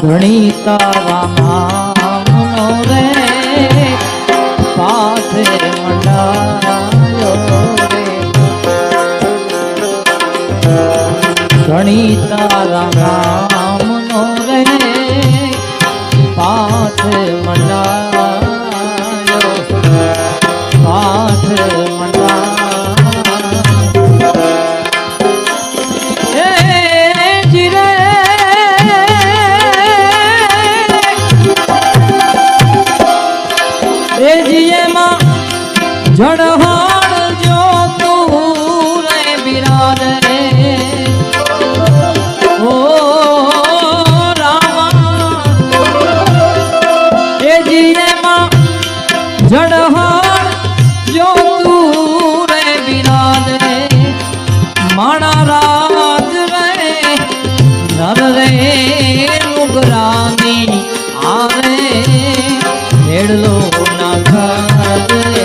ધણી તારા નામનો રે પાથે મંડાયો રે ધણી તારા નામનો રે પાથે મંડાયો પાથે જડહાણ જો તું રે બિરાજ રે ઓ રામા એ જીએમાં જડહાણ જો તું રે બિરાજ રે માણા રાજ રે નર રે નુગરાની આરે હેડલો ના ઘર